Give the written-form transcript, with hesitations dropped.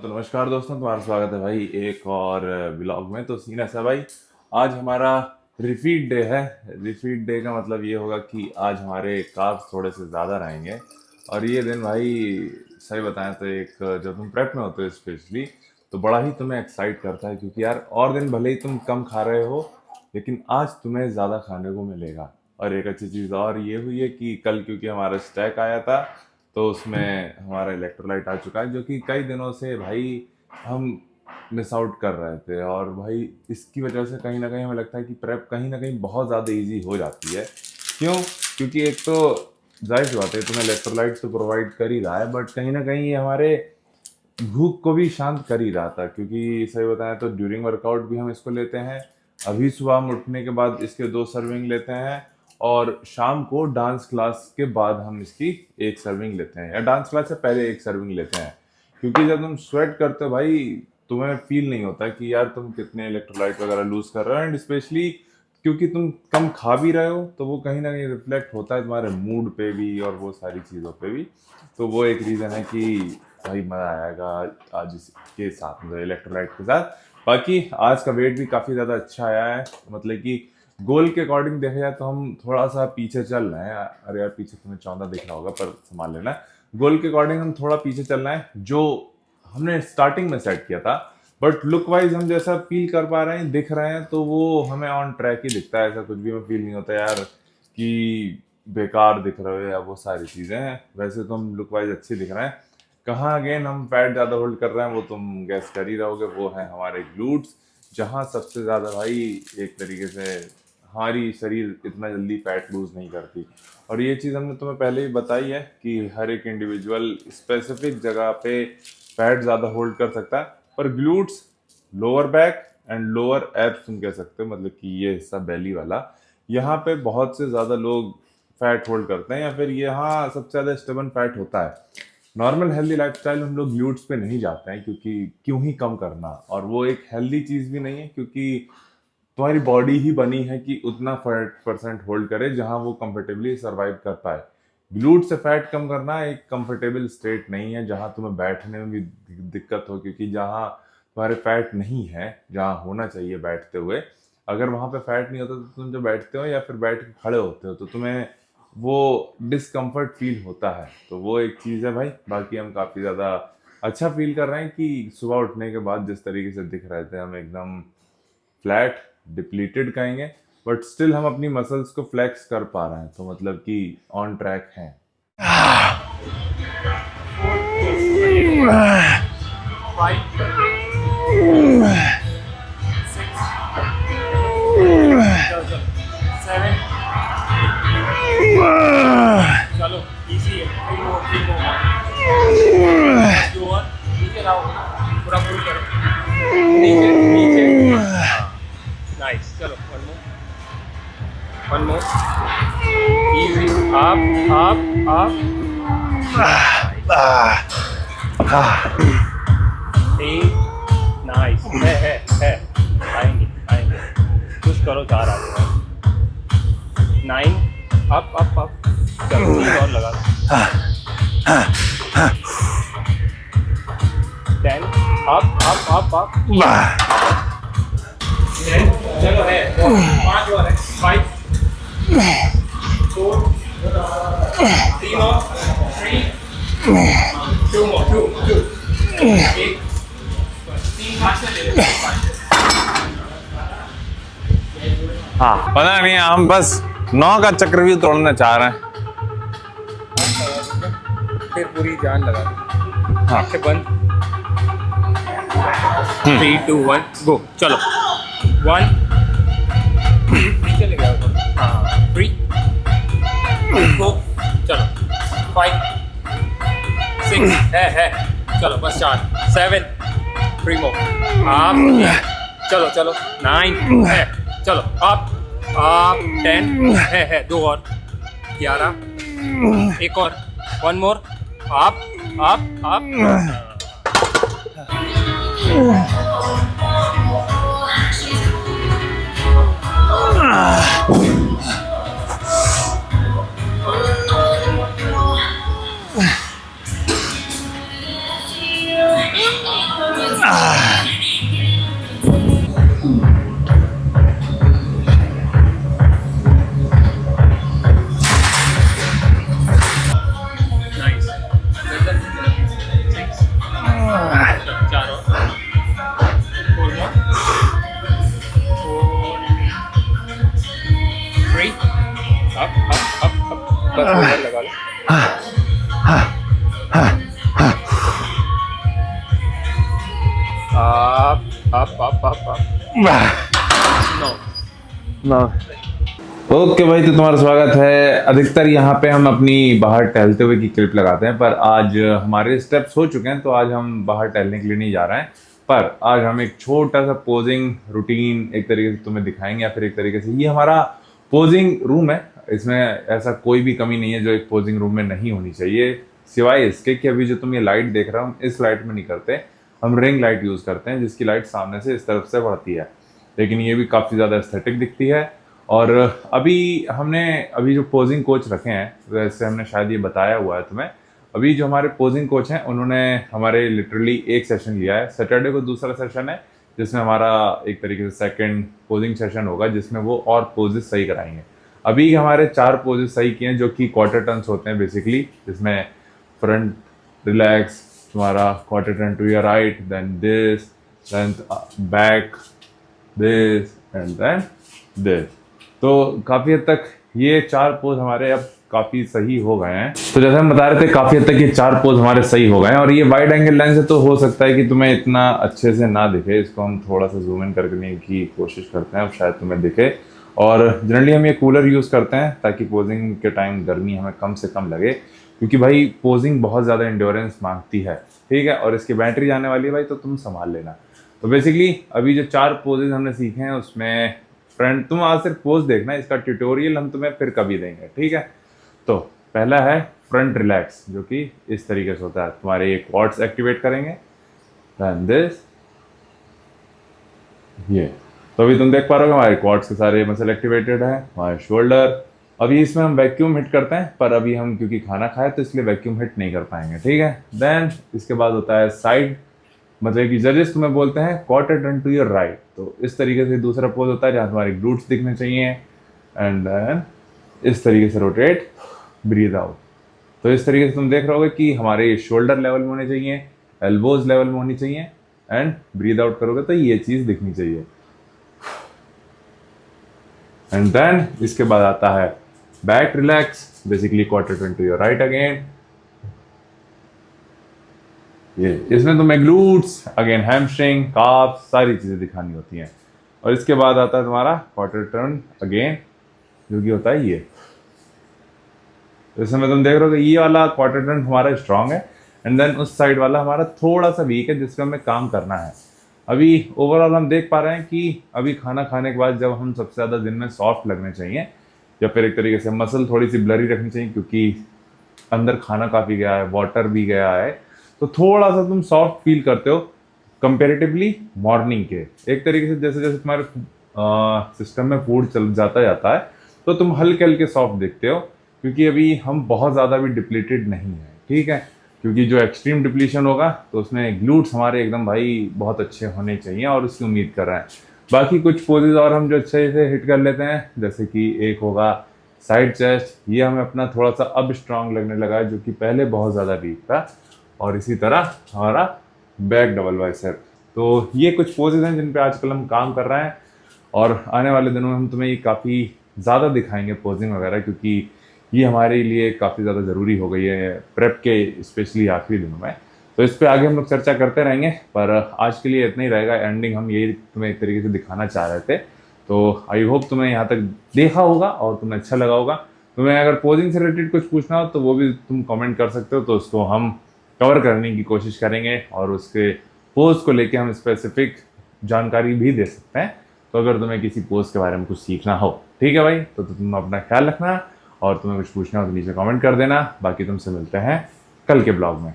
तो नमस्कार दोस्तों, तुम्हारा स्वागत है भाई एक और ब्लॉग में। तो सीन ऐसा भाई, आज हमारा रिपीट डे है। रिपीट डे का मतलब ये होगा कि आज हमारे कार्ब्स थोड़े से ज़्यादा रहेंगे। और ये दिन भाई सही बताएं तो एक जब तुम प्रेप में होते हो स्पेशली, तो बड़ा ही तुम्हें एक्साइट करता है, क्योंकि यार और दिन भले ही तुम कम खा रहे हो लेकिन आज तुम्हें ज़्यादा खाने को मिलेगा। और एक अच्छी चीज़ और ये हुई है कि कल क्योंकि हमारा स्टैक आया था, तो उसमें हमारा इलेक्ट्रोलाइट आ चुका है, जो कि कई दिनों से भाई हम मिस आउट कर रहे थे। और भाई इसकी वजह से कहीं ना कहीं हमें लगता है कि प्रेप कहीं ना कहीं बहुत ज़्यादा इजी हो जाती है। क्यों? क्योंकि एक तो जाहिर सी बात है तुम्हें इलेक्ट्रोलाइट तो प्रोवाइड कर ही रहा है, बट कहीं ना कहीं ये हमारे भूख को भी शांत कर ही रहा था। क्योंकि सही बताएं तो ड्यूरिंग वर्कआउट भी हम इसको लेते हैं, अभी सुबह हम उठने के बाद इसके 2 सर्विंग लेते हैं, और शाम को डांस क्लास के बाद हम इसकी 1 सर्विंग लेते हैं, या डांस क्लास से पहले 1 सर्विंग लेते हैं। क्योंकि जब तुम स्वेट करते हो भाई, तुम्हें फील नहीं होता कि यार तुम कितने इलेक्ट्रोलाइट वगैरह लूज कर रहे हो। एंड स्पेशली क्योंकि तुम कम खा भी रहे हो, तो वो कहीं ना कहीं रिफ्लेक्ट होता है तुम्हारे मूड पे भी और वो सारी चीज़ों पे भी। तो वो एक रीज़न है कि भाई मज़ा आएगा आज इसके साथ, मतलब इलेक्ट्रोलाइट के साथ। बाकी आज का वेट भी काफ़ी ज़्यादा अच्छा आया है, मतलब कि गोल के अकॉर्डिंग देखा जाए तो हम थोड़ा सा पीछे चल रहे हैं। अरे यार पीछे तुम्हें 14 दिख रहा होगा, पर संभाल लेना। गोल के अकॉर्डिंग हम थोड़ा पीछे चल रहे हैं, जो हमने स्टार्टिंग में सेट किया था। बट लुक वाइज हम जैसा फील कर पा रहे हैं, दिख रहे हैं, तो वो हमें ऑन ट्रैक ही दिखता है। ऐसा कुछ भी हमें फील नहीं होता यार कि बेकार दिख रहे हो या वो सारी चीज़ें हैं। वैसे तो हम लुक वाइज अच्छे दिख रहे हैं। कहाँ अगेन हम फैट ज़्यादा होल्ड कर रहे हैं वो तुम गैस कर ही रहोगे, वो है हमारे ग्लूट्स, जहाँ सबसे ज़्यादा भाई एक तरीके से हमारी शरीर इतना जल्दी फैट लूज नहीं करती। और ये चीज़ हमने तुम्हें पहले ही बताई है कि हर एक इंडिविजुअल स्पेसिफिक जगह पे फैट ज़्यादा होल्ड कर सकता है, पर glutes, lower back and lower abs तुम कह सकते हो, मतलब कि ये हिस्सा बेली वाला, यहाँ पे बहुत से ज़्यादा लोग फैट होल्ड करते हैं, या फिर यहाँ सबसे ज़्यादा स्टेबन फैट होता है। नॉर्मल हेल्दी लाइफस्टाइल हम लोग ग्लूट्स पे नहीं जाते हैं, क्योंकि क्यों ही कम करना, और वो एक हेल्दी चीज़ भी नहीं है, क्योंकि तुम्हारी बॉडी ही बनी है कि उतना फैट परसेंट होल्ड करे जहां वो कंफर्टेबली सरवाइव कर पाए। ग्लूट से फैट कम करना एक कंफर्टेबल स्टेट नहीं है, जहां तुम्हें बैठने में भी दिक्कत हो, क्योंकि जहां तुम्हारे फैट नहीं है जहां होना चाहिए बैठते हुए, अगर वहां पे फैट नहीं होता तो तुम जो बैठते हो या फिर बैठ के खड़े होते हो तो तुम्हें वो डिस्कम्फर्ट फील होता है। तो वो एक चीज़ है भाई। बाकी हम काफ़ी ज़्यादा अच्छा फील कर रहे हैं कि सुबह उठने के बाद जिस तरीके से दिख रहे थे हम एकदम फ्लैट डिप्लीटेड कहेंगे, बट स्टिल हम अपनी मसल्स को फ्लेक्स कर पा रहे हैं, तो मतलब कि ऑन ट्रैक हैं। चलो इजी है। नीचे लाओ, पूरा फुल करो, नीचे नीचे। नाइस, चलो वन मोर इजी, आप नाइस है आएंगे कुछ करो, 4 आ गए। 9 अप चलो 3 और लगा। 10 अप 10 चलो है 5 और है 5 4 3 और 3 2 more 2 1 3 5 से ले लो। हाँ, पता नहीं, हम बस 9 का चक्रव्यूह तोड़ना चाह रहे हैं। फिर पूरी जान लगा दो। हाँ। आंखें बंद। 3 2 1 गो। चलो 1 नीचे ले गया। हाँ 3 4 चलो 5 6 है चलो बस 4 7 3 मोर आप चलो 9 है चलो आप 10 है 2 और 11 एक और 1 मोर आप up. No. ओके भाई, तो तुम्हारा स्वागत है। अधिकतर यहाँ पे हम अपनी बाहर टहलते हुए की क्लिप लगाते हैं, पर आज हमारे स्टेप्स हो चुके हैं तो आज हम बाहर टहलने के लिए नहीं जा रहे हैं। पर आज हम एक छोटा सा पोजिंग रूटीन एक तरीके से तुम्हें दिखाएंगे, या फिर एक तरीके से ये हमारा पोजिंग रूम है। इसमें ऐसा कोई भी कमी नहीं है जो एक पोजिंग रूम में नहीं होनी चाहिए, सिवाय इसके कि अभी जो तुम ये लाइट देख रहे हो हम इस लाइट में नहीं करते, हम रिंग लाइट यूज़ करते हैं जिसकी लाइट सामने से इस तरफ से बढ़ती है। लेकिन ये भी काफ़ी ज़्यादा एस्थेटिक दिखती है। और अभी जो पोजिंग कोच रखे हैं, वैसे हमने शायद ये बताया हुआ है तुम्हें, अभी जो हमारे पोजिंग कोच हैं उन्होंने हमारे लिटरली एक सेशन लिया है। सैटरडे को दूसरा सेशन है जिसमें हमारा एक तरीके से सेकंड पोजिंग सेशन होगा, जिसमें वो और पोजेस सही कराएंगे। अभी हमारे 4 पोजेस सही किए हैं जो कि क्वार्टर टर्न्स होते हैं बेसिकली, जिसमें फ्रंट रिलैक्स, तुम्हारा quarter turn to your right, then this, then back this and then this. तो काफ़ी हद तक ये 4 पोज हमारे अब काफ़ी सही हो गए हैं। तो जैसे हम बता रहे थे, काफ़ी हद तक ये 4 पोज हमारे सही हो गए हैं। और ये वाइड एंगल लेंस है तो हो सकता है कि तुम्हें इतना अच्छे से ना दिखे, इसको हम थोड़ा सा जूम इन करने की कोशिश करते हैं, अब शायद तुम्हें दिखे। और जनरली हम ये कूलर यूज़ करते हैं ताकि पोजिंग के टाइम गर्मी हमें कम से कम लगे, क्योंकि भाई पोजिंग बहुत ज़्यादा इंड्योरेंस मांगती है, ठीक है। और इसकी बैटरी जाने वाली है भाई, तो तुम संभाल लेना। तो बेसिकली अभी जो 4 पोजेज हमने सीखे हैं उसमें फ्रंट, तुम आज सिर्फ पोज देखना, इसका ट्यूटोरियल हम तुम्हें फिर कभी देंगे, ठीक है। तो पहला है फ्रंट रिलैक्स, जो कि इस तरीके से होता है। तुम्हारे ये क्वाड्स एक्टिवेट करेंगे, देन दिस, ये। तो अभी तुम देख पा रहे हो हमारे क्वाड्स के सारे मसल एक्टिवेटेड है, हमारे शोल्डर। अभी इसमें हम वैक्यूम हिट करते हैं, पर अभी हम क्योंकि खाना खाए तो इसलिए वैक्यूम हिट नहीं कर पाएंगे, ठीक है। देन इसके बाद होता है साइड, मतलब कि जजेस तुम्हें बोलते हैं quarter turn to your right. तो इस तरीके से दूसरा पोज होता है जहाँ तुम्हारे ग्लूट्स दिखने चाहिए, एंड देन इस तरीके से रोटेट, ब्रीथ आउट। तो इस तरीके से तुम देख रहे होगे कि हमारे शोल्डर लेवल में होने चाहिए, एल्बोज लेवल में होनी चाहिए, एंड ब्रीथ आउट करोगे तो ये चीज़ दिखनी चाहिए। एंड देन इसके बाद आता है back relax, basically quarter turn to your right again. ये इसमें तुम्हें ग्लूट्स, अगेन हैमस्ट्रिंग, काफ, सारी चीज़ें दिखानी होती हैं। और इसके बाद आता है तुम्हारा क्वार्टर टर्न अगेन, जो कि होता है ये। तो इसमें तुम देख रहे हो कि ये वाला क्वार्टर टर्न हमारा स्ट्रांग है, एंड देन उस साइड वाला हमारा थोड़ा सा वीक है, जिसमें हमें काम करना है। अभी ओवरऑल हम देख पा रहे हैं कि अभी खाना खाने के बाद जब हम सबसे ज़्यादा दिन में सॉफ्ट लगने चाहिए, या फिर एक तरीके से मसल थोड़ी सी ब्लरी रखनी चाहिए, क्योंकि अंदर खाना काफ़ी गया है, वाटर भी गया है, तो थोड़ा सा तुम सॉफ्ट फील करते हो कंपेरेटिवली मॉर्निंग के। एक तरीके से जैसे जैसे तुम्हारे सिस्टम में फूड चल जाता है तो तुम हल्के हल्के सॉफ्ट दिखते हो, क्योंकि अभी हम बहुत ज़्यादा भी डिप्लीटेड नहीं है, ठीक है। क्योंकि जो एक्सट्रीम डिप्लीशन होगा तो उसमें ग्लूट्स हमारे एकदम भाई बहुत अच्छे होने चाहिए, और उसकी उम्मीद कर रहे हैं। बाकी कुछ पोजेज और हम जो अच्छे से हिट कर लेते हैं, जैसे कि एक होगा साइड चेस्ट, ये हमें अपना थोड़ा सा अब स्ट्रांग लगने लगा है, जो कि पहले बहुत ज़्यादा वीक था। और इसी तरह हमारा बैक डबल बाइसेप। तो ये कुछ पोजेज हैं जिन पे आजकल हम काम कर रहे हैं, और आने वाले दिनों में हम तुम्हें ये काफ़ी ज़्यादा दिखाएंगे पोजिंग वगैरह, क्योंकि ये हमारे लिए काफ़ी ज़्यादा ज़रूरी हो गई है प्रेप के स्पेशली आखिरी दिनों में। तो इस पे आगे हम लोग चर्चा करते रहेंगे, पर आज के लिए इतना ही रहेगा। एंडिंग हम यही तुम्हें एक तरीके से दिखाना चाह रहे थे। तो आई होप तुम्हें यहाँ तक देखा होगा और तुम्हें अच्छा लगा होगा। तुम्हें अगर पोजिंग से रिलेटेड कुछ पूछना हो तो वो भी तुम कमेंट कर सकते हो, तो उसको हम कवर करने की कोशिश करेंगे, और उसके पोज को लेके हम स्पेसिफिक जानकारी भी दे सकते हैं। तो अगर तुम्हें किसी पोज के बारे में कुछ सीखना हो, ठीक है भाई, तो तुम अपना ख्याल रखना, और तुम्हें कुछ पूछना हो तो नीचे कमेंट कर देना। बाकी तुमसे मिलते हैं कल के ब्लॉग में।